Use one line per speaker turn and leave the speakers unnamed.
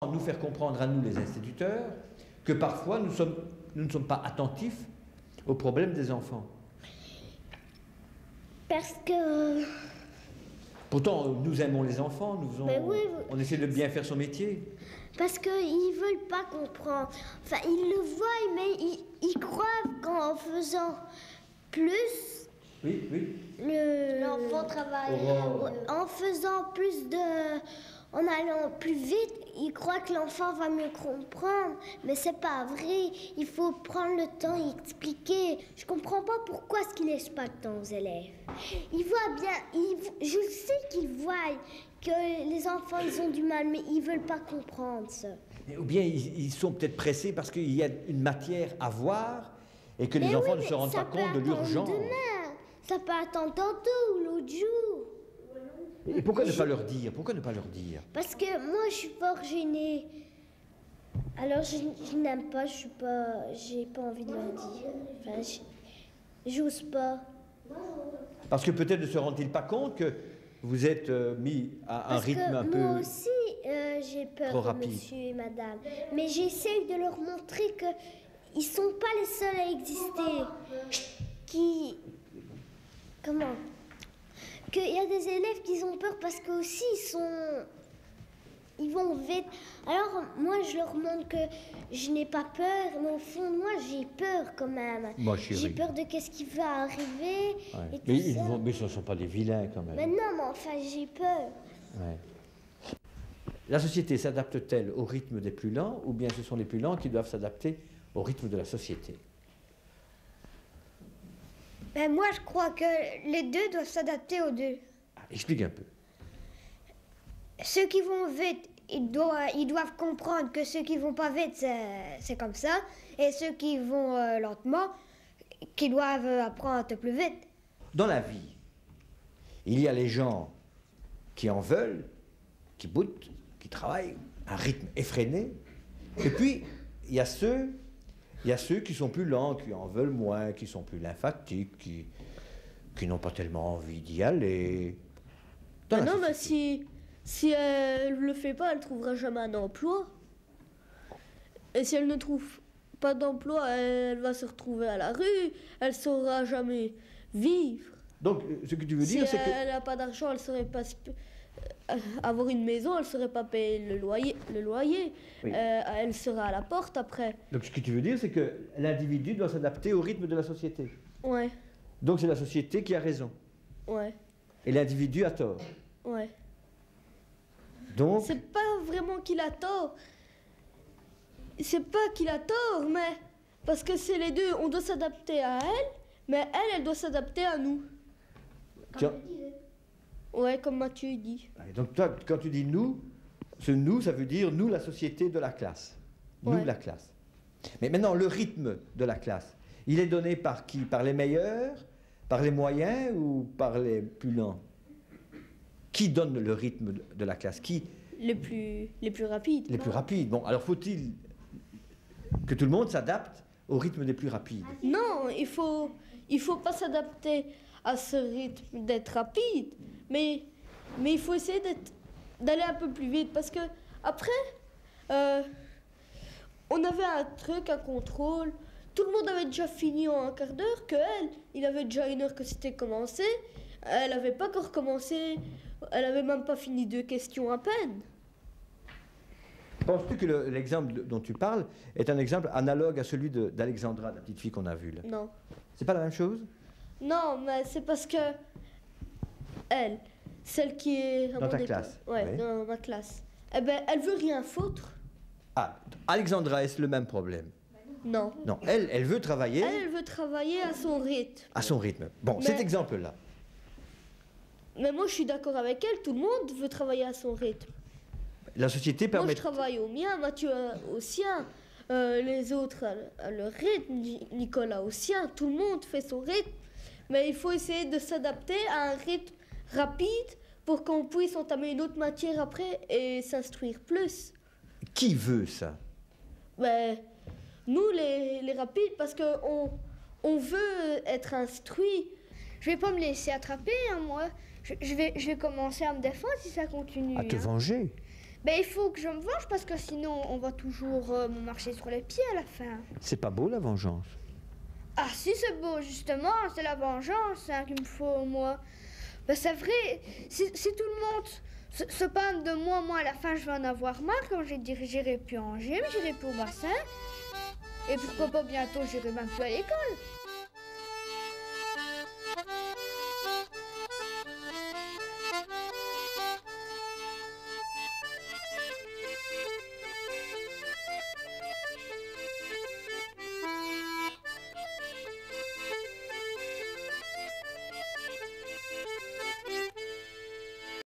Nous faire comprendre à nous, les instituteurs, que parfois nous ne sommes pas attentifs aux problèmes des enfants.
Parce que...
Pourtant, nous aimons les enfants,
Oui,
on essaie de bien faire son métier.
Parce qu'ils ne veulent pas comprendre. Enfin, ils le voient, mais ils croient qu'en faisant plus...
Oui, oui.
L'enfant travaille. En faisant plus de... En allant plus vite, ils croient que l'enfant va mieux comprendre. Mais c'est pas vrai. Il faut prendre le temps et expliquer. Je comprends pas pourquoi est-ce qu'ils laissent pas le temps aux élèves. Ils voient bien... je sais qu'ils voient que les enfants, ils ont du mal, mais ils veulent pas comprendre ça.
Ou bien ils sont peut-être pressés parce qu'il y a une matière à voir et que les enfants ne se rendent pas compte de l'urgence.
Demain. Ça peut attendre tantôt ou l'autre jour.
Et pourquoi ne pas leur dire? Pourquoi ne pas leur dire?
Parce que moi, je suis fort gênée. Alors, je n'aime pas, j'ai pas envie de leur dire. Enfin, j'ose pas.
Parce que peut-être ne se rendent-ils pas compte que vous êtes mis à un rythme un peu...
Moi aussi, j'ai peur de monsieur et madame. Mais j'essaye de leur montrer qu'ils ne sont pas les seuls à exister. Comment? Qu'il y a des élèves qui ont peur parce qu'aussi ils vont vite. Alors moi je leur montre que je n'ai pas peur, mais au fond de moi j'ai peur quand même. J'ai peur de qu'est-ce qui va arriver.
Ouais.
Et
mais ce ne sont pas des vilains quand même.
Mais non, mais enfin j'ai peur.
Ouais. La société s'adapte-t-elle au rythme des plus lents ou bien ce sont les plus lents qui doivent s'adapter au rythme de la société?
Ben moi, je crois que les deux doivent s'adapter aux deux.
Explique un peu.
Ceux qui vont vite, ils doivent comprendre que ceux qui vont pas vite, c'est comme ça. Et ceux qui vont lentement, qui doivent apprendre un peu plus vite.
Dans la vie, il y a les gens qui en veulent, qui boutent, qui travaillent à un rythme effréné. Et puis, il y a ceux qui sont plus lents, qui en veulent moins, qui sont plus lymphatiques, qui n'ont pas tellement envie d'y aller.
Non, mais si elle ne le fait pas, elle ne trouvera jamais un emploi. Et si elle ne trouve pas d'emploi, elle va se retrouver à la rue, elle ne saura jamais vivre.
Donc, ce que tu veux dire, c'est que...
Si elle n'a pas d'argent, elle ne saurait pas... avoir une maison, elle ne saurait pas payer le loyer. Oui. Elle sera à la porte après.
Donc ce que tu veux dire, c'est que l'individu doit s'adapter au rythme de la société.
Ouais.
Donc c'est la société qui a raison.
Ouais.
Et l'individu a tort.
Ouais.
Donc...
C'est pas vraiment qu'il a tort. C'est pas qu'il a tort, mais... Parce que c'est les deux, on doit s'adapter à elle, mais elle doit s'adapter à nous.
Tiens.
Ouais, comme Mathieu dit.
Donc toi, quand tu dis nous, ce nous, ça veut dire nous, la société de la classe. Nous,
ouais.
La classe. Mais maintenant, le rythme de la classe, il est donné par qui? Par les meilleurs, par les moyens ou par les plus lents? Qui donne le rythme de la classe? Qui?
Les plus rapides.
Les plus rapides. Bon, alors faut-il que tout le monde s'adapte au rythme des plus rapides?
Non, il faut pas s'adapter à ce rythme d'être rapide, mais il faut essayer d'aller un peu plus vite parce que après on avait un truc, un contrôle, tout le monde avait déjà fini en un quart d'heure, il avait déjà 1 heure que c'était commencé, elle n'avait pas encore commencé, elle avait même pas fini 2 questions à peine.
Penses-tu que l'exemple dont tu parles est un exemple analogue à celui d'Alexandra, la petite fille qu'on a vue là?
Non.
C'est pas la même chose?
Non, mais c'est parce que celle qui est
dans ta classe.
Ouais, oui. Dans ma classe. Eh ben, elle veut rien foutre.
Ah, Alexandra, est-ce le même problème?
Non.
Non, elle veut travailler.
Elle veut travailler à son rythme.
À son rythme. Bon, cet exemple-là.
Mais moi, je suis d'accord avec elle. Tout le monde veut travailler à son rythme.
La société permet...
Moi, je travaille au mien, Mathieu au sien. Les autres à leur rythme, Nicolas au sien. Tout le monde fait son rythme. Mais il faut essayer de s'adapter à un rythme rapide pour qu'on puisse entamer une autre matière après et s'instruire plus.
Qui veut ça?
Ben, nous, les rapides, parce qu'on veut être instruit.
Je vais pas me laisser attraper, hein, moi. Je vais commencer à me défendre si ça continue.
À te venger?
Ben, il faut que je me venge parce que sinon on va toujours me marcher sur les pieds à la fin.
C'est pas beau la vengeance.
Ah si, c'est beau justement, c'est la vengeance hein, qu'il me faut moi. Ben, c'est vrai, si tout le monde se parle de moi à la fin je vais en avoir marre. Quand j'ai dit j'irai plus en gym, j'irai plus au bassin. Et pourquoi pas bientôt j'irai même plus à l'école.